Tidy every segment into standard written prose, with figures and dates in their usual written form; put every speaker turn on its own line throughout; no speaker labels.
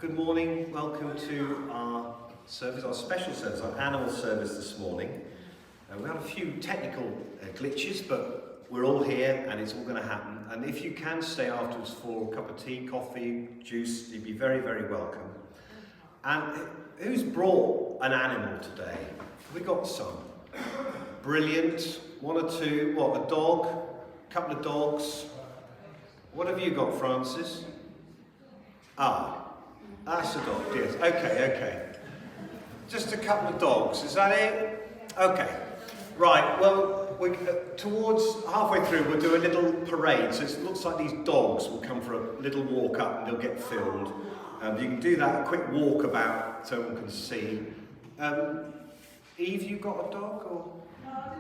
Good morning, welcome to our service, our special service, our animal service this morning. We had a few technical glitches, but we're all here and it's all going to happen. And if you can stay afterwards for a cup of tea, coffee, juice, you'd be very, very welcome. And who's brought an animal today? We got some. Brilliant. One or two. What, a dog? A couple of dogs? What have you got, Francis? That's a dog, yes. Okay. Just a couple of dogs, is that it? Okay. Right, well, towards halfway through, we'll do a little parade. So it looks like these dogs will come for a little walk up and they'll get filmed. You can do that, a quick walk about so everyone can see. Eve, you got a dog? Or?
No,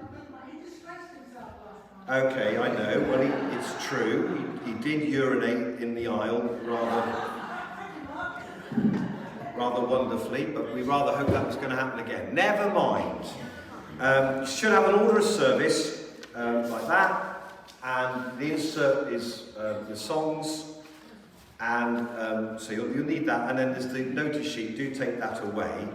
he disgraced himself last time.
Okay, I know. Well, it's true. He did urinate in the aisle rather wonderfully, but we rather hope that was going to happen again. Never mind. You should have an order of service like that, and the insert is the songs, and so you'll need that, and then there's the notice sheet. Do take that away.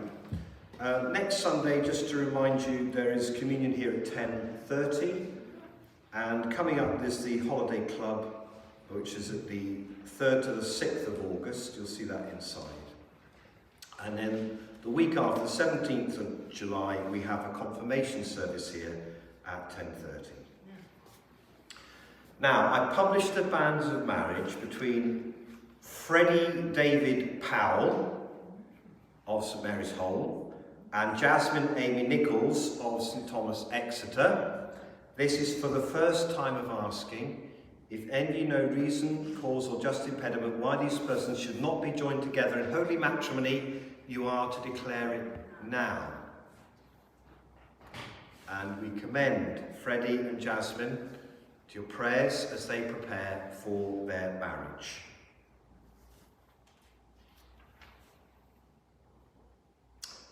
Next Sunday, just to remind you, there is communion here at 10:30, and coming up there's the holiday club, which is at the 3rd to the 6th of August. You'll see that inside. And then the week after, the 17th of July, we have a confirmation service here at 10:30. Now, I published the banns of marriage between Freddie David Powell of St Mary's Hole and Jasmine Amy Nichols of St Thomas Exeter. This is for the first time of asking. If any no reason, cause or just impediment why these persons should not be joined together in holy matrimony, you are to declare it now. And we commend Freddie and Jasmine to your prayers as they prepare for their marriage.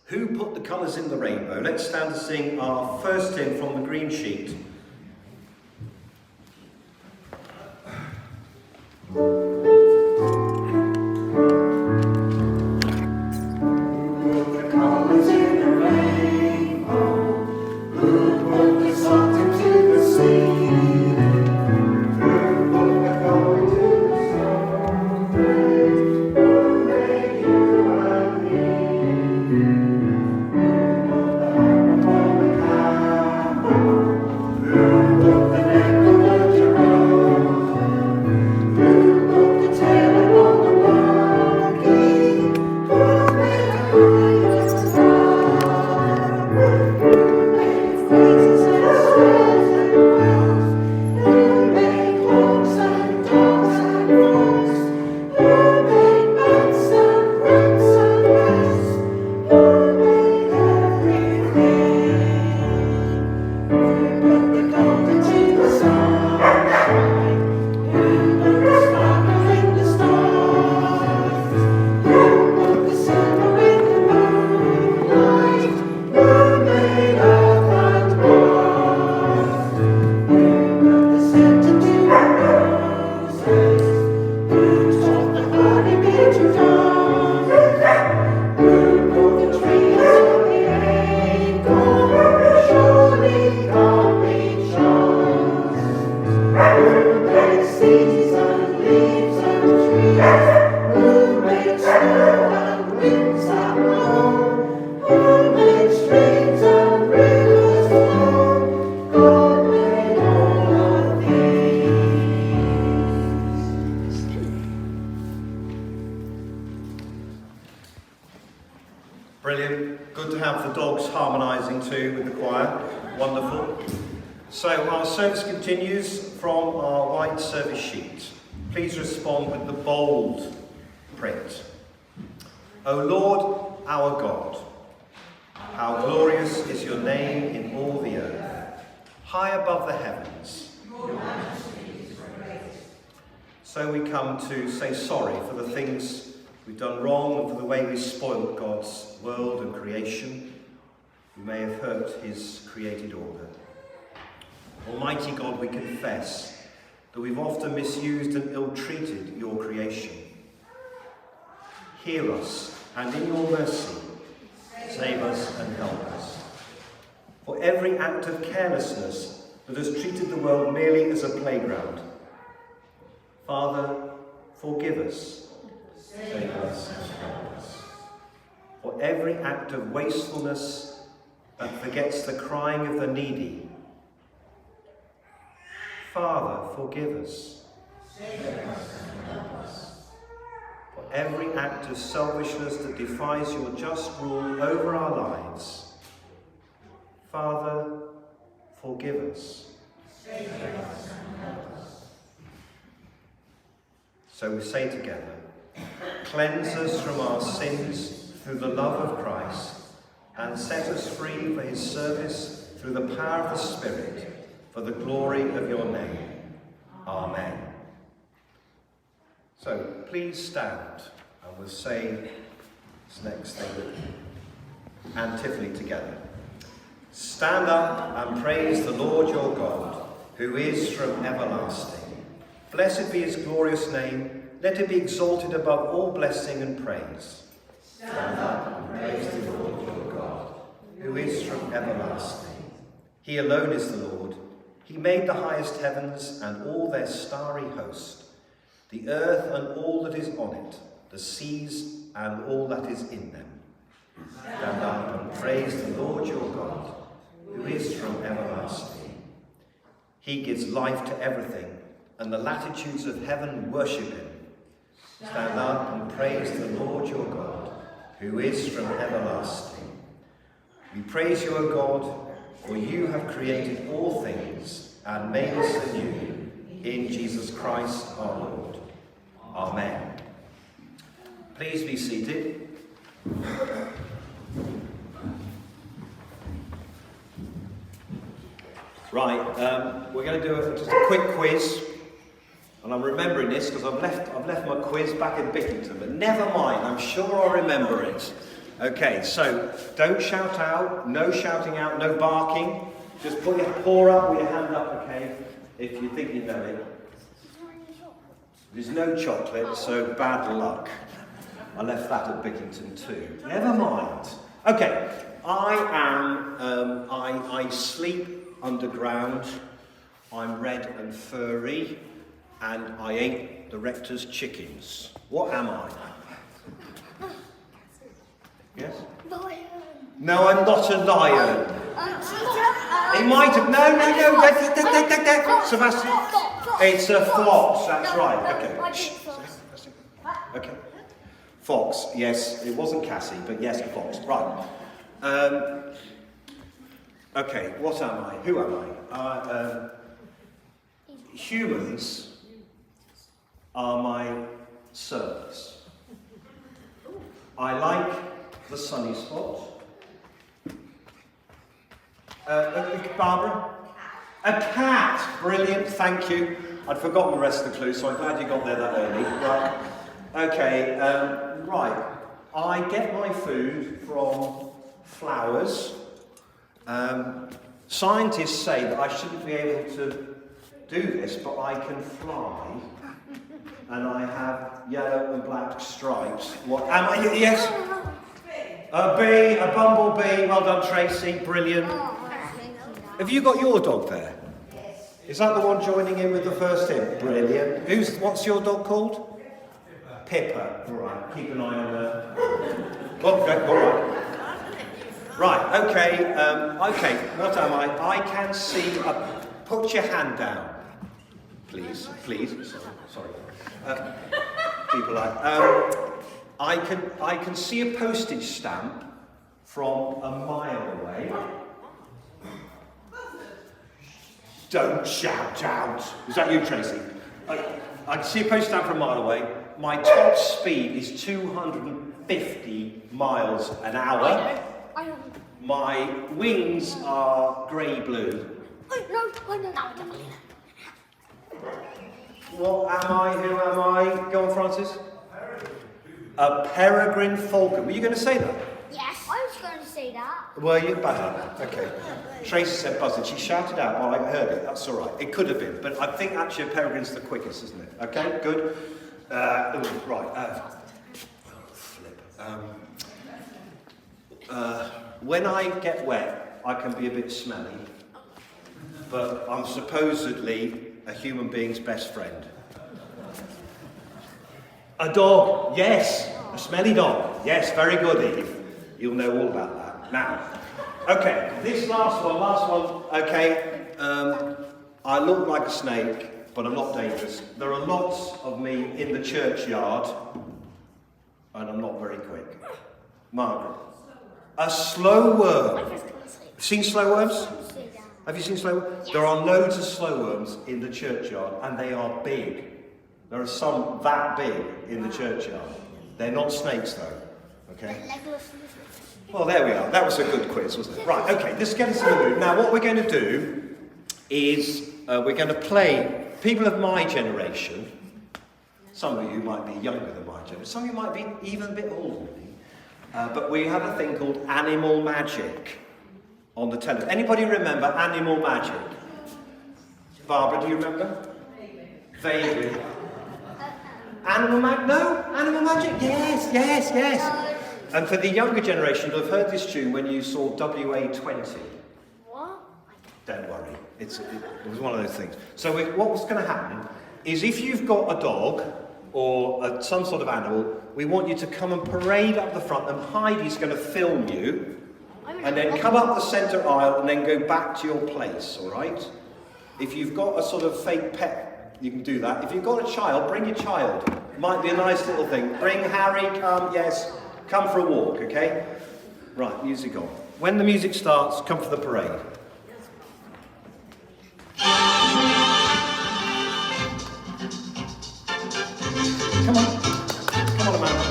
Who put the colours in the rainbow? Let's stand to sing our first hymn from the green sheet. Brilliant. Good to have the dogs harmonising too with the choir. Wonderful. So our service continues from our white service sheet. Please respond with the bold print. O Lord, our God, how glorious is your name in all the earth, high above the heavens. Your majesty is great. So we come to say sorry for the things we've done wrong and for the way we've spoiled God's world and creation. We may have hurt his created order. Almighty God, we confess that we've often misused and ill-treated your creation. hear us, and in your mercy, save us and help us. For every act of carelessness that has treated the world merely as a playground, Father, forgive us, save us and help us. For every act of wastefulness that forgets the crying of the needy, Father, forgive us, save us and help us. For every act of selfishness that defies your just rule over our lives, Father, forgive us, save us and help us. So we say together, cleanse us from our sins through the love of Christ, and set us free for his service through the power of the Spirit, for the glory of your name. Amen. So please stand, and we'll say this next thing antiphony together. Stand up and praise the Lord your God, who is from everlasting. Blessed be his glorious name. Let it be exalted above all blessing and praise. Stand up and praise the Lord your God, who is from everlasting. He alone is the Lord. He made the highest heavens and all their starry host, the earth and all that is on it, the seas and all that is in them. Stand up and praise the Lord your God, who is from everlasting. He gives life to everything, and the latitudes of heaven worship him. Stand up and praise the Lord your God, who is from everlasting. We praise you, O God, for you have created all things and made us anew in Jesus Christ our Lord. Amen. Please be seated. Right, we're going to do just a quick quiz. And I'm remembering this because I've left my quiz back in Bickington, but never mind, I'm sure I'll remember it. Okay, so don't shout out, no shouting out, no barking. Just put your paw up or your hand up, okay, if you think you know it. There's no chocolate, so bad luck. I left that at Bickington too. Never mind. Okay, I sleep underground, I'm red and furry, and I ate the rector's chickens. What am I? Yes?
Lion.
No, I'm not a lion. It might have. No. Sebastian. It's a fox. That's right. Okay. Shh. Okay. Fox. Yes, it wasn't Cassie, but yes, a fox. Right. Okay. What am I? Who am I? Humans are my servants. I like the sunny spot. Barbara? A cat! Brilliant, thank you. I'd forgotten the rest of the clue, so I'm glad you got there that early. Right. Okay, right. I get my food from flowers. Scientists say that I shouldn't be able to do this, but I can fly. And I have yellow and black stripes. What am I? Yes? A bee, a bumblebee. Well done, Tracy. Brilliant. Have you got your dog there? Yes. Is that the one joining in with the first hint? Brilliant. What's your dog called? Pippa. All right. Keep an eye on her. Okay. All right. Right. Okay. Okay. What am I? I can see. Put your hand down, please. Please. Sorry. People like. I can see a postage stamp from a mile away. Don't shout out. Is that you, Tracy? I can see a postage stamp from a mile away. My top speed is 250 miles an hour. My wings are grey-blue.
I know.
What am I? Who am I? Go on, Francis. A peregrine falcon. Were you going to say that?
Yes, I was going to say that.
Were you? Bad. Okay. Tracy said buzzard. She shouted out. Oh, I heard it. That's all right. It could have been, but I think actually a peregrine's the quickest, isn't it? Okay, good. Right. When I get wet, I can be a bit smelly, but I'm supposedly a human being's best friend. A dog, yes, a smelly dog. Yes, very good, Eve. You'll know all about that. Now, okay, this last one, okay, I look like a snake, but I'm not dangerous. There are lots of me in the churchyard, and I'm not very quick. Margaret. A slow worm. Seen slow worms? Have you seen slow worms? There are loads of slow worms in the churchyard, and they are big. There are some that big in the churchyard. They're not snakes though, okay? Well, there we are. That was a good quiz, wasn't it? Right, okay, let's get into the mood. Now, what we're going to do is we're going to play people of my generation. Some of you might be younger than my generation. Some of you might be even a bit older than me. But we have a thing called Animal Magic on the television. Anybody remember Animal Magic? Barbara, do you remember? Vaguely. Animal Magic? No? Animal Magic? Yes, yes, yes. And for the younger generation, you'll have heard this tune when you saw WA20.
What?
Don't worry. It was one of those things. So what's going to happen is if you've got a dog or some sort of animal, we want you to come and parade up the front, and Heidi's going to film you, and then come up the centre aisle and then go back to your place, all right? If you've got a sort of fake pet, you can do that. If you've got a child, bring your child. Might be a nice little thing. Bring Harry, come, yes. Come for a walk, okay? Right, music on. When the music starts, come for the parade. Come on. Come on, Amanda.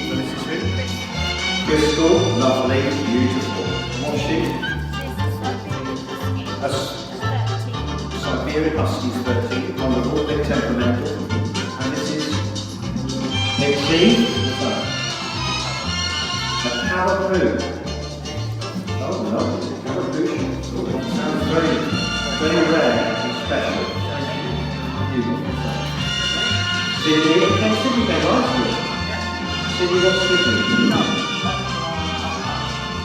So this is who? Crystal, lovely, beautiful. What's she? Siberian Husky's 13, wonderful, bit temperamental. And this is Nixie, a caribou. Oh no, caribou. Oh, sounds very, very rare and special. Thank you. Sydney, okay, Sydney came last year. Sydney, what's Sydney?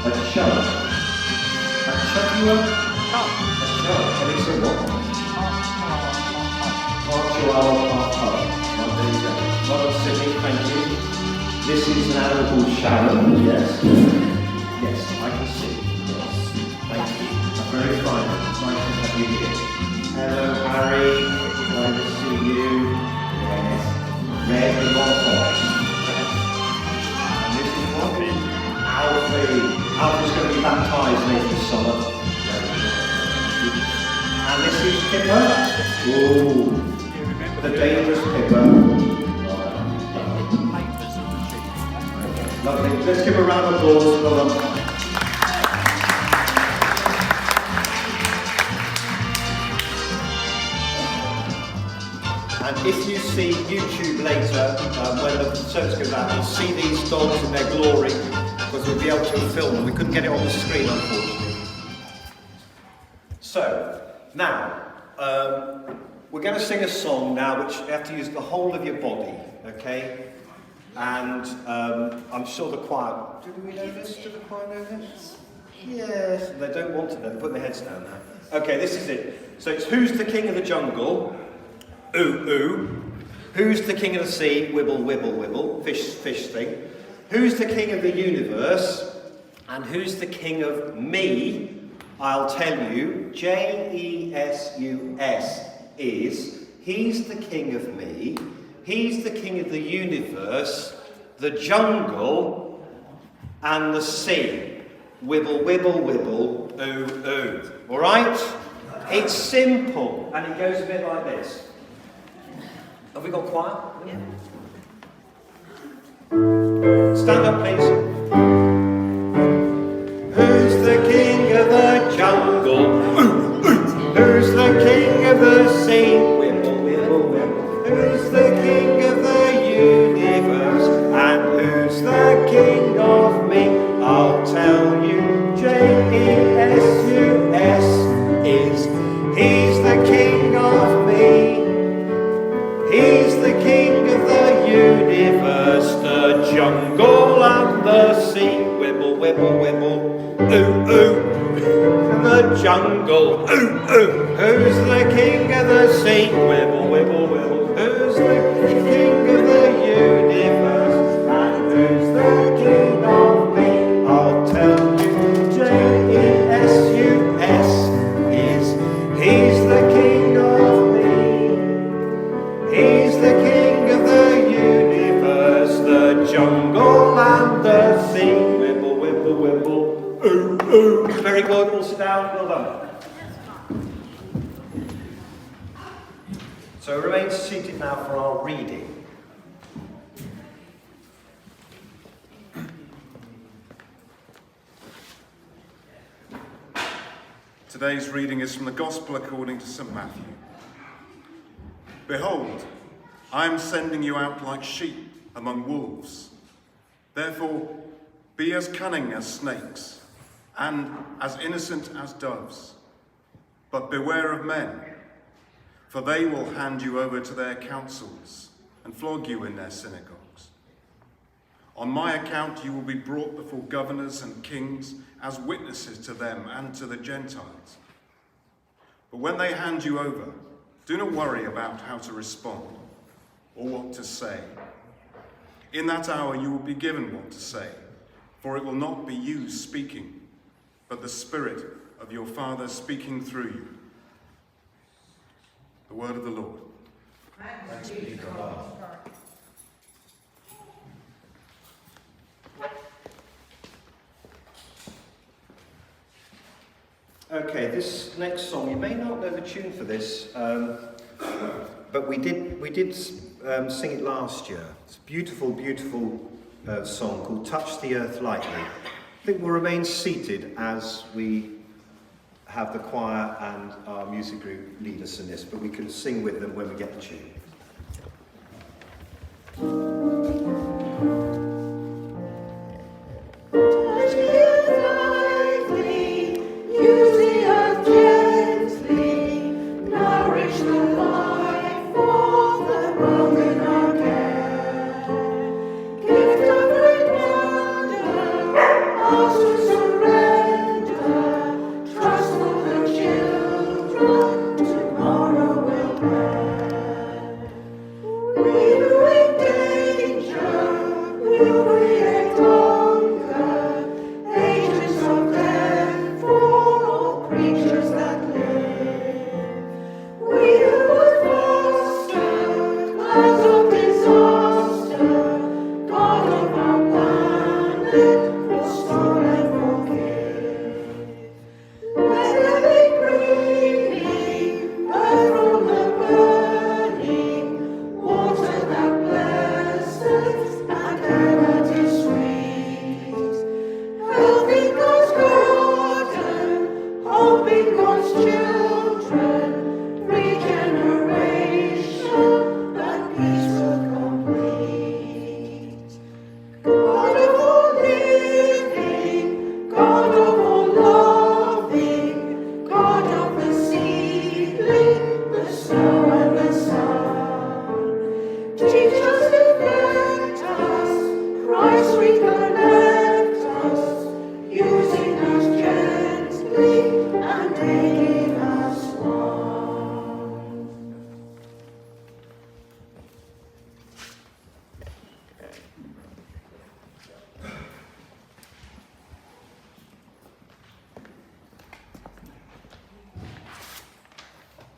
A chub. A chub you are? A chub. And it's a what? There you go. Well done, Sydney, thank you. This is an animal called Sharon, yes. Yes, I can see. Yes. Thank you. Very fine. Nice to have you here. Hello, Harry. Nice to see you. Yes. Red and fox. And this is what? Alfie. Alfie's going to be baptised later this summer. And this is Kipper. Ooh. The dangerous Pippa. Lovely. Let's give a round of applause. Well done. And if you see YouTube later, when the service goes out, you'll see these dogs in their glory, because we'll be able to film them. We couldn't get it on the screen, unfortunately. So, now, we're going to sing a song now which you have to use the whole of your body, okay? And I'm sure the choir... Do we know this? Do the choir know this? Yes. They don't want to know. They put their heads down now. Okay, this is it. So it's Who's the King of the Jungle? Ooh, ooh. Who's the King of the Sea? Wibble, wibble, wibble. Fish thing. Who's the King of the Universe? And who's the King of me? I'll tell you. Jesus is, he's the king of me, he's the king of the universe, the jungle, and the sea. Wibble, wibble, wibble, ooh, ooh. All right? It's simple, and it goes a bit like this. Have we got choir? Yeah. Stand up, please. Who's the king of the jungle? Who's the king of the sea? Wibble, wibble, wibble. Who's the king of the universe? And who's the king of me? I'll tell you. Jesus is, he's the wibble, wibble. Ooh, ooh, the jungle. Ooh, ooh, who's the king of the sea? Wibble, wibble, wibble. Who's the king of the universe? And who's the king of me? I'll tell you, J-E-S-U-S. He's the king of me. He's the king of the universe, the jungle and the sea. Wibble, wibble, wibble. Ooh, ooh. Very good. All sit down. Well done. So remain seated now for our reading.
Today's reading is from the Gospel according to St. Matthew. Behold, I am sending you out like sheep among wolves. Therefore, be as cunning as snakes and as innocent as doves. But beware of men, for they will hand you over to their councils and flog you in their synagogues. On my account you will be brought before governors and kings as witnesses to them and to the Gentiles. But when they hand you over, do not worry about how to respond or what to say. In that hour you will be given what to say, for it will not be you speaking, but the Spirit of your Father speaking through you. The word of the Lord.
Thanks be to God.
Okay, this next song, you may not know the tune for this, but we did sing it last year. It's a beautiful, beautiful song called Touch the Earth Lightly. I think we'll remain seated as we have the choir and our music group lead us in this, but we can sing with them when we get the tune.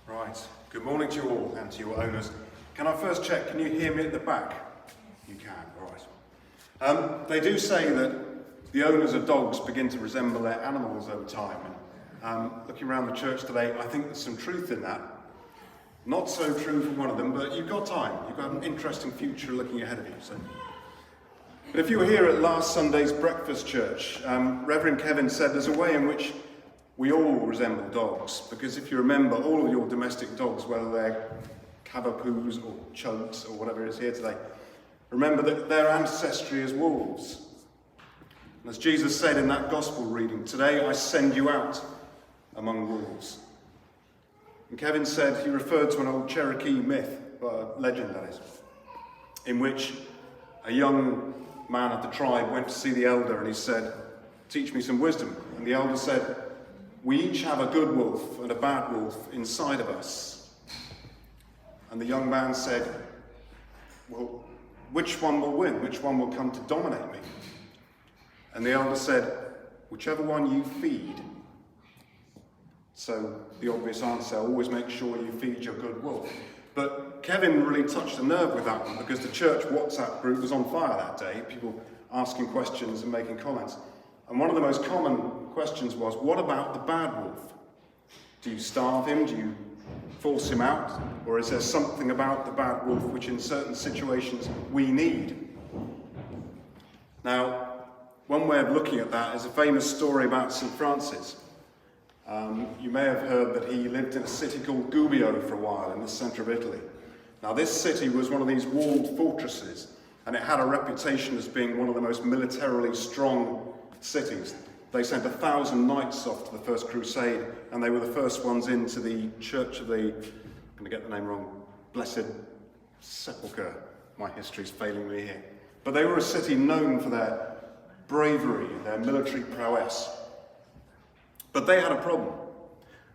Right, good morning to you all and to your owners. Can I first check, can you hear me at the back? You can, all right. They do say that the owners of dogs begin to resemble their animals over time. And looking around the church today, I think there's some truth in that. Not so true for one of them, but you've got time. You've got an interesting future looking ahead of you. So. But if you were here at last Sunday's breakfast church, Reverend Kevin said there's a way in which we all resemble dogs, because if you remember, all of your domestic dogs, whether they're cavapoos or chugs or whatever it is here today, remember that their ancestry is wolves. And as Jesus said in that gospel reading, today I send you out among wolves. And Kevin said he referred to an old Cherokee myth, legend that is, in which a young man of the tribe went to see the elder and he said, teach me some wisdom. And the elder said, we each have a good wolf and a bad wolf inside of us. And the young man said, well, which one will win? Which one will come to dominate me? And the elder said, whichever one you feed. So the obvious answer, always make sure you feed your good wolf. But Kevin really touched a nerve with that one, because the church WhatsApp group was on fire that day, people asking questions and making comments. And one of the most common questions was, what about the bad wolf? Do you starve him? Do you force him out? Or is there something about the bad wolf which in certain situations we need? Now, one way of looking at that is a famous story about St. Francis. You may have heard that he lived in a city called Gubbio for a while in the centre of Italy. Now, this city was one of these walled fortresses, and it had a reputation as being one of the most militarily strong cities. They sent 1,000 knights off to the First Crusade, and they were the first ones into the Church of the, I'm going to get the name wrong, Blessed Sepulchre. My history's failing me here. But they were a city known for their bravery and their military prowess. But they had a problem.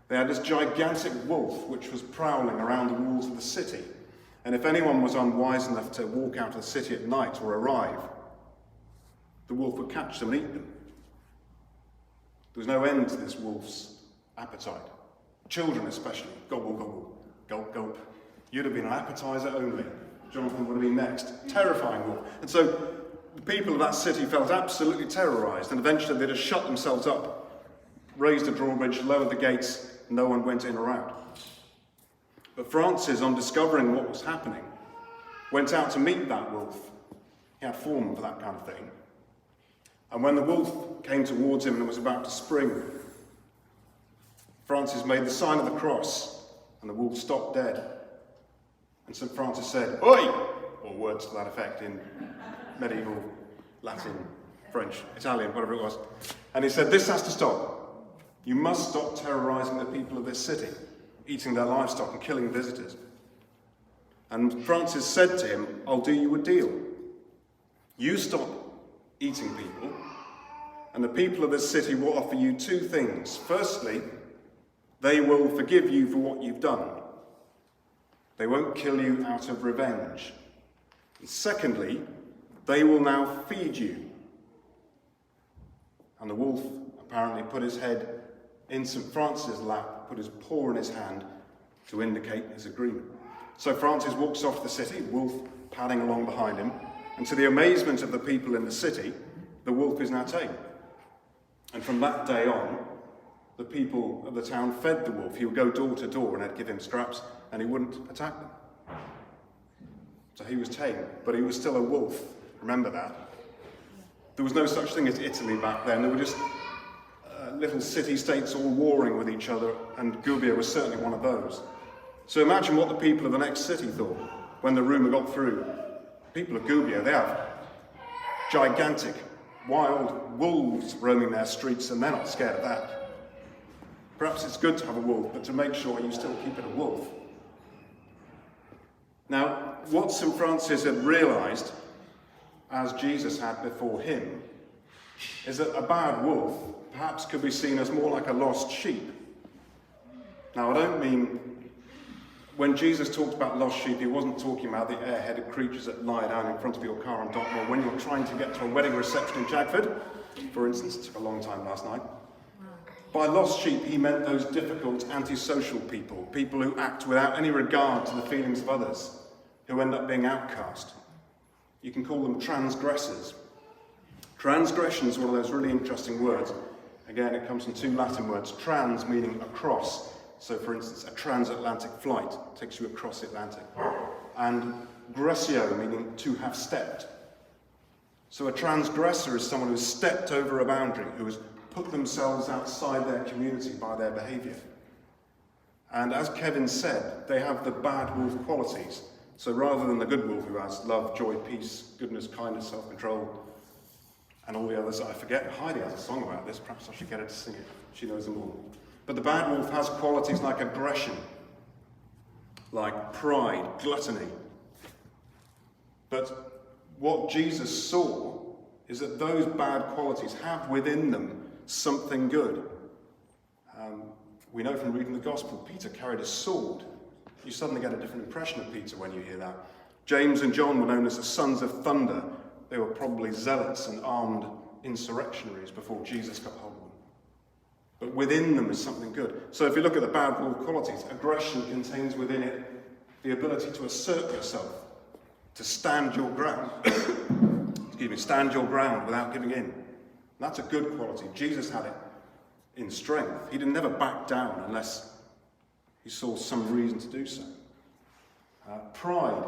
They had this gigantic wolf which was prowling around the walls of the city. And if anyone was unwise enough to walk out of the city at night or arrive, the wolf would catch them and eat them. There was no end to this wolf's appetite. Children especially, gobble, gobble, gulp, gulp. You'd have been an appetizer only. Jonathan would have been next. Terrifying wolf. And so the people of that city felt absolutely terrorised, and eventually they just shut themselves up, raised a drawbridge, lowered the gates, and no one went in or out. But Francis, on discovering what was happening, went out to meet that wolf. He had form for that kind of thing. And when the wolf came towards him and was about to spring, Francis made the sign of the cross, and the wolf stopped dead. And St. Francis said, "Oi!" or words to that effect in medieval Latin, French, Italian, whatever it was. And he said, "This has to stop. You must stop terrorising the people of this city, eating their livestock and killing visitors." And Francis said to him, "I'll do you a deal. You stop eating people, and the people of this city will offer you two things. Firstly, they will forgive you for what you've done. They won't kill you out of revenge. And secondly, they will now feed you." And the wolf apparently put his head in St. Francis' lap, put his paw in his hand to indicate his agreement. So Francis walks off the city, wolf padding along behind him, and to the amazement of the people in the city, the wolf is now tame. And from that day on, the people of the town fed the wolf. He would go door to door and they'd give him scraps, and he wouldn't attack them. So he was tame, but he was still a wolf. Remember that. There was no such thing as Italy back then. There were just little city-states all warring with each other, and Gubbio was certainly one of those. So imagine what the people of the next city thought when the rumour got through. People of Gubbio, they have gigantic, wild wolves roaming their streets, and they're not scared of that. Perhaps it's good to have a wolf, but to make sure you still keep it a wolf. Now, what St. Francis had realised, as Jesus had before him, is that a bad wolf perhaps could be seen as more like a lost sheep. Now, I don't mean, when Jesus talked about lost sheep, he wasn't talking about the air-headed creatures that lie down in front of your car on Dockmore when you're trying to get to a wedding reception in Jagford. For instance, it took a long time last night. By lost sheep, he meant those difficult, antisocial people, people who act without any regard to the feelings of others, who end up being outcast. You can call them transgressors. Transgression is one of those really interesting words. Again, it comes from two Latin words, trans meaning across. So, for instance, a transatlantic flight takes you across the Atlantic. And gressio meaning to have stepped. So a transgressor is someone who's stepped over a boundary, who has put themselves outside their community by their behaviour. And as Kevin said, they have the bad wolf qualities. So rather than the good wolf who has love, joy, peace, goodness, kindness, self-control, and all the others that I forget, Heidi has a song about this, perhaps I should get her to sing it. She knows them all. But the bad wolf has qualities like aggression, like pride, gluttony. But what Jesus saw is that those bad qualities have within them something good. We know from reading the Gospel, Peter carried a sword. You suddenly get a different impression of Peter when you hear that. James and John were known as the sons of thunder. They were probably zealots and armed insurrectionaries before Jesus got hold of them. But within them is something good. So if you look at the bad wolf qualities, aggression contains within it the ability to assert yourself, to stand your ground. Stand your ground without giving in. That's a good quality. Jesus had it in strength. He didn't never back down unless he saw some reason to do so. Pride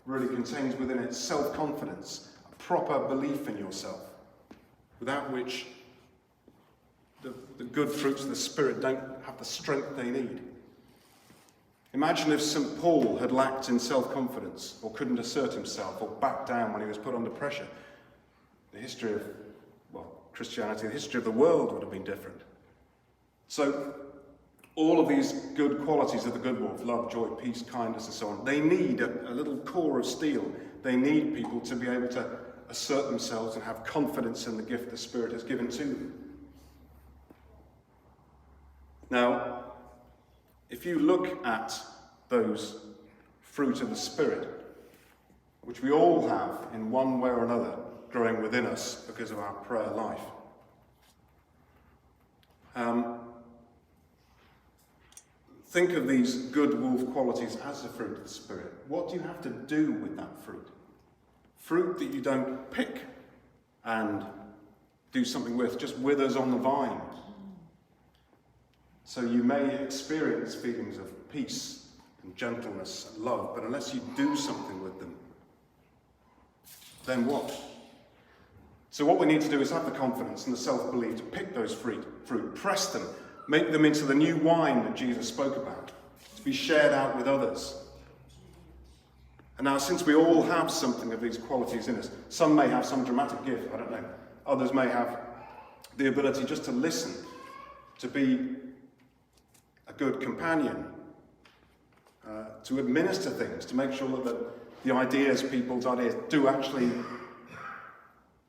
really contains within it self-confidence, a proper belief in yourself, without which the good fruits of the Spirit don't have the strength they need. Imagine if St. Paul had lacked in self-confidence, or couldn't assert himself, or back down when he was put under pressure. The history of, Christianity, the history of the world would have been different. So, all of these good qualities of the good wolf, love, joy, peace, kindness, and so on, they need a little core of steel. They need people to be able to assert themselves and have confidence in the gift the Spirit has given to them. Now, if you look at those fruit of the Spirit, which we all have in one way or another growing within us because of our prayer life, think of these good wolf qualities as the fruit of the Spirit. What do you have to do with that fruit? Fruit that you don't pick and do something with, just withers on the vine. So you may experience feelings of peace and gentleness and love, but unless you do something with them, then what? So what we need to do is have the confidence and the self-belief to pick those fruit, press them, make them into the new wine that Jesus spoke about, to be shared out with others. And now, since we all have something of these qualities in us, some may have some dramatic gift, I don't know. Others may have the ability just to listen, to be a good companion, to administer things, to make sure that the ideas, people's ideas, do actually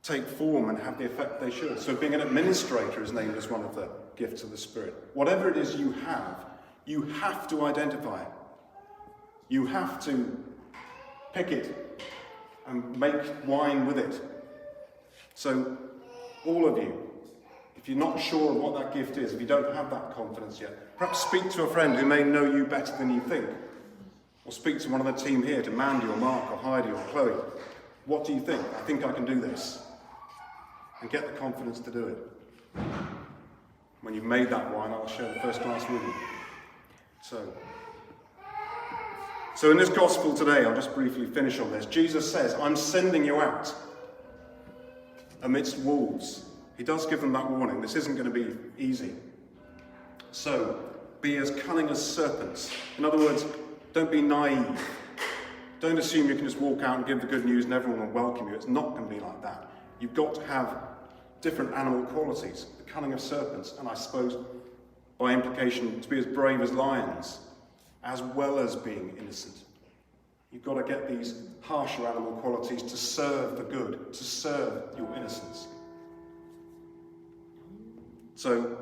take form and have the effect they should. So being an administrator is named as one of the gifts of the Spirit. Whatever it is you have to identify it. You have to pick it and make wine with it. So all of you, if you're not sure of what that gift is, if you don't have that confidence yet, perhaps speak to a friend who may know you better than you think. Or speak to one of the team here, to Mandy or Mark or Heidi or Chloe. What do you think? I think I can do this. And get the confidence to do it. When you've made that wine, I'll share the first glass with you. So in this gospel today, I'll just briefly finish on this. Jesus says, I'm sending you out amidst wolves. He does give them that warning. This isn't going to be easy. So, be as cunning as serpents. In other words, don't be naive. Don't assume you can just walk out and give the good news and everyone will welcome you. It's not going to be like that. You've got to have different animal qualities. The cunning of serpents, and I suppose, by implication, to be as brave as lions, as well as being innocent. You've got to get these harsher animal qualities to serve the good, to serve your innocence. So,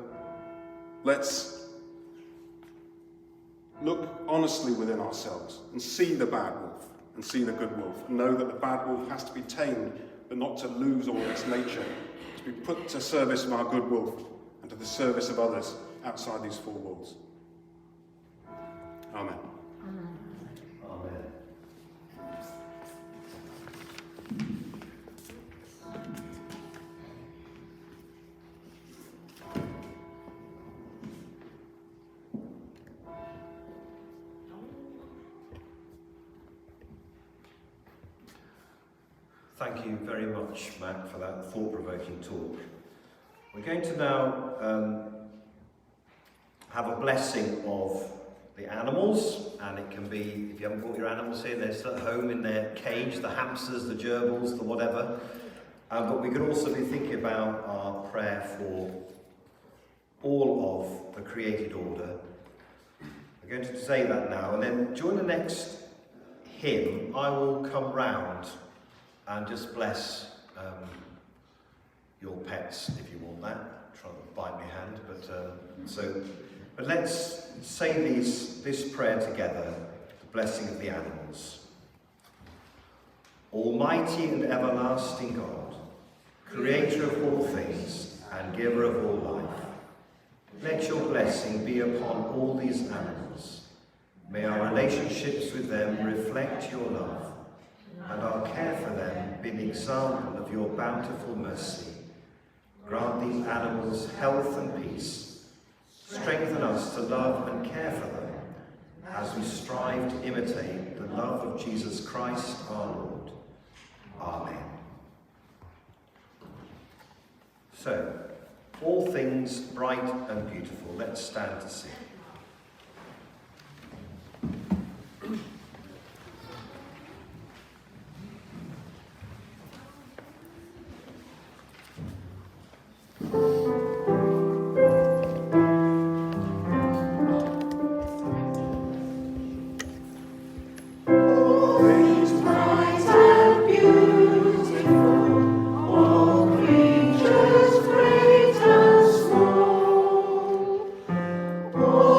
let's look honestly within ourselves and see the bad wolf and see the good wolf, and know that the bad wolf has to be tamed, but not to lose all its nature, to be put to service of our good wolf and to the service of others outside these four walls. Amen.
Amen. Thank you very much, Matt, for that thought-provoking talk. We're going to now have a blessing of the animals, and it can be, if you haven't brought your animals here, they're still at home in their cage, the hamsters, the gerbils, the whatever. But we could also be thinking about our prayer for all of the created order. We're going to say that now, and then during the next hymn, I will come round and just bless your pets if you want that. Try to bite my hand, but let's say this prayer together, the blessing of the animals. Almighty and everlasting God, creator of all things and giver of all life, let your blessing be upon all these animals. May our relationships with them reflect your love, and our care for them be an example of your bountiful mercy. Grant these animals health and peace. Strengthen us to love and care for them as we strive to imitate the love of Jesus Christ our Lord. Amen. So, all things bright and beautiful, let's stand to sing.
Oh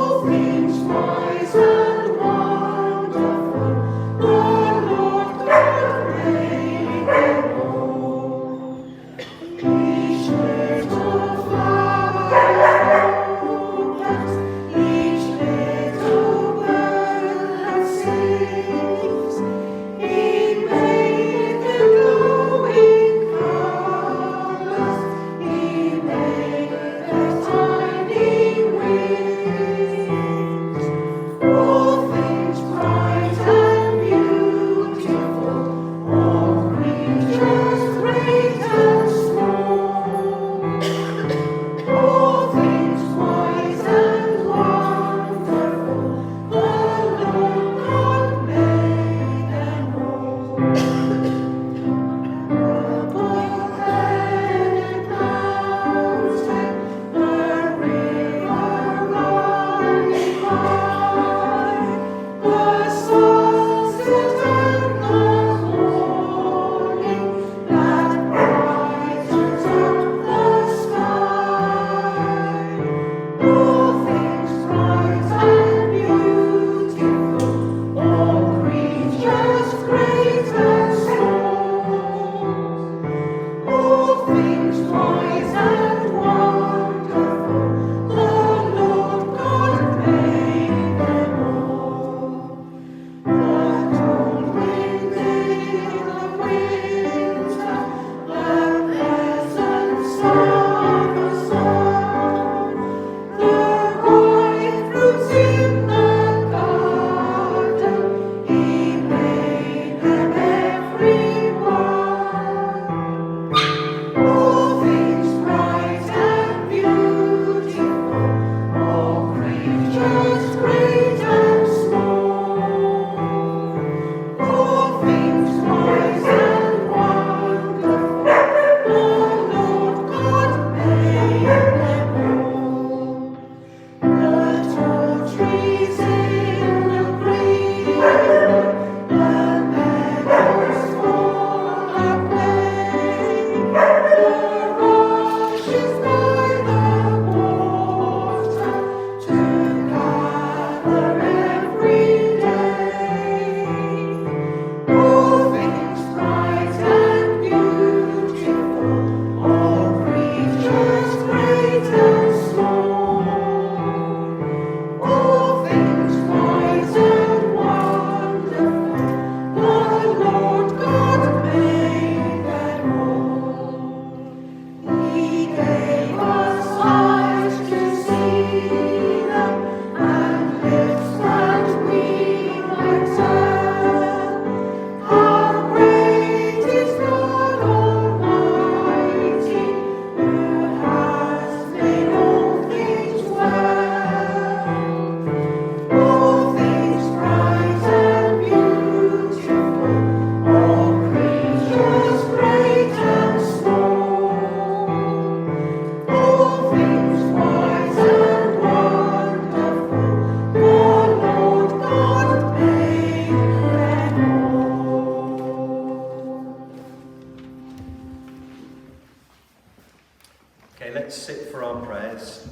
sit for our prayers.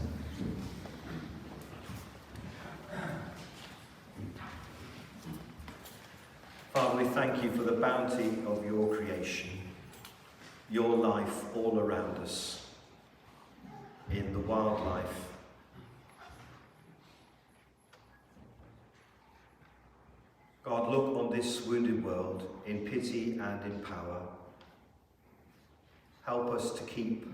Father, we thank you for the bounty of your creation, your life all around us, in the wildlife. God, look on this wounded world in pity and in power. Help us to keep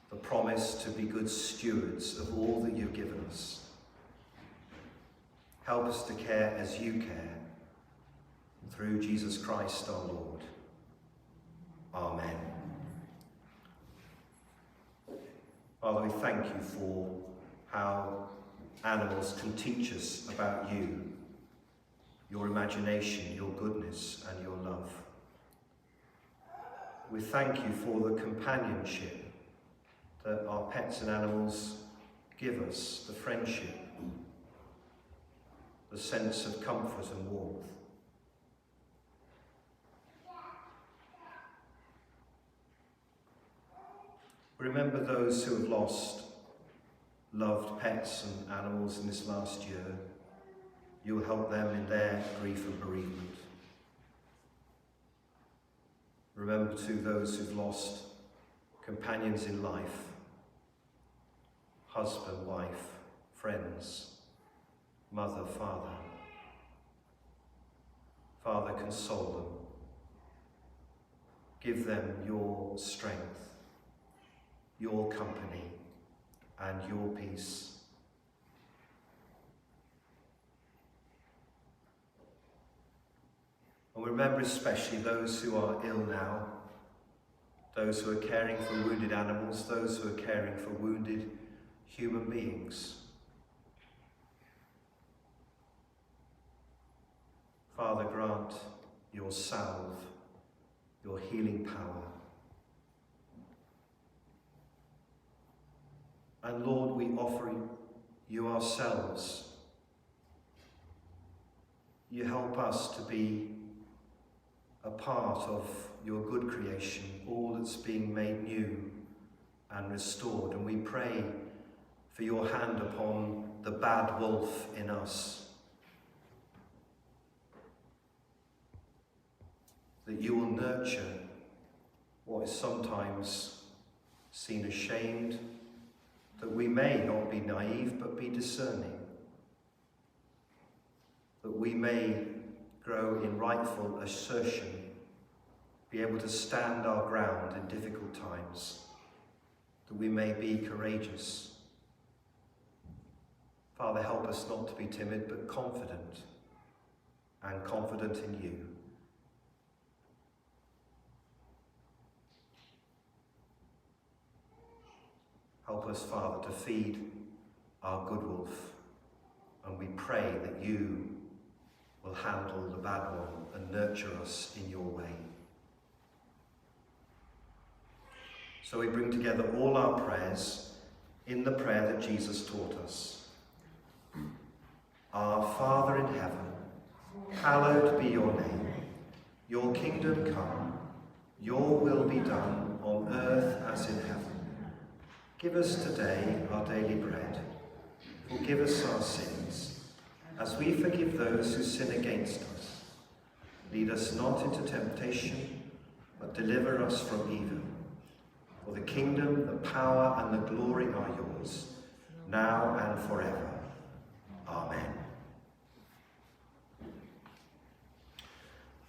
the promise to be good stewards of all that you've given us. Help us to care as you care, through Jesus Christ our Lord. Amen. Father, we thank you for how animals can teach us about you, your imagination, your goodness, and your love. We thank you for the companionship that our pets and animals give us, the friendship, the sense of comfort and warmth. Remember those who have lost loved pets and animals in this last year. You will help them in their grief and bereavement. Remember too those who've lost companions in life, husband, wife, friends, mother, father. Father, console them. Give them your strength, your company, and your peace. And remember especially those who are ill now, those who are caring for wounded animals, those who are caring for wounded human beings. Father, grant your salve, your healing power. And Lord, we offer you ourselves. You help us to be a part of your good creation, all that's being made new and restored. And we pray for your hand upon the bad wolf in us, that you will nurture what is sometimes seen as shamed, that we may not be naive but be discerning, that we may grow in rightful assertion, be able to stand our ground in difficult times, that we may be courageous. Father, help us not to be timid but confident, and confident in you. Help us, Father, to feed our good wolf, and we pray that you will handle the bad one and nurture us in your way. So we bring together all our prayers in the prayer that Jesus taught us. Our Father in heaven, hallowed be your name. Your kingdom come, your will be done on earth as in heaven. Give us today our daily bread. Forgive us our sins, as we forgive those who sin against us. Lead us not into temptation, but deliver us from evil. For the kingdom, the power, and the glory are yours, now and forever. Amen.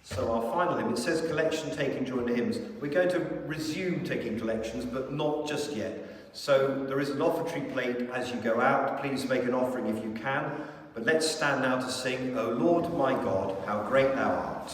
So our final hymn, it says collection taken during the hymns. We're going to resume taking collections, but not just yet. So there is an offertory plate as you go out. Please make an offering if you can. But let's stand now to sing, O Lord my God, how great thou art.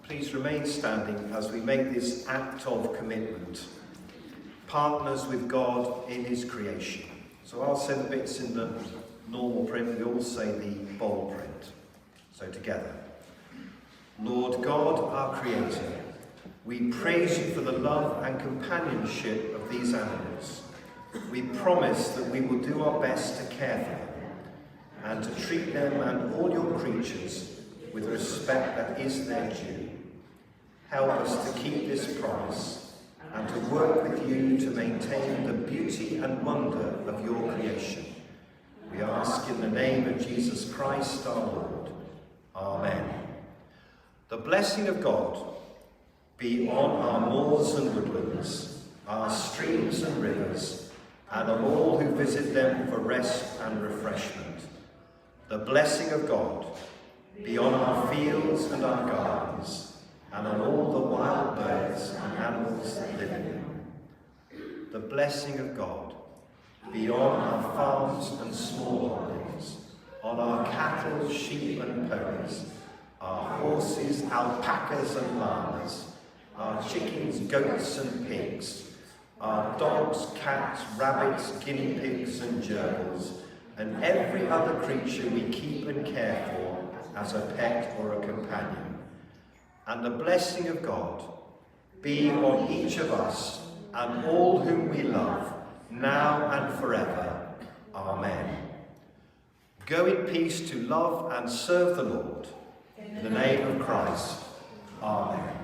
Please remain standing as we make this act of commitment, partners with God in his creation. So I'll say the bits in the normal print, we all say the bold print. So together. Lord God, our Creator, we praise you for the love and companionship of these animals. We promise that we will do our best to care for them and to treat them and all your creatures with respect that is their due. Help us to keep this promise and to work with you to maintain the beauty and wonder of your creation. We ask in the name of Jesus Christ our Lord. Amen. The blessing of God be on our moors and woodlands, our streams and rivers, and on all who visit them for rest and refreshment. The blessing of God be on our fields and our gardens, and on all the wild birds and animals that live in them. The blessing of God be on our farms and smallholdings, on our cattle, sheep and ponies, our horses, alpacas and llamas, our chickens, goats and pigs, our dogs, cats, rabbits, guinea pigs and gerbils, and every other creature we keep and care for as a pet or a companion. And the blessing of God be on each of us and all whom we love, now and forever. Amen. Go in peace to love and serve the Lord. In the name of Christ. Amen.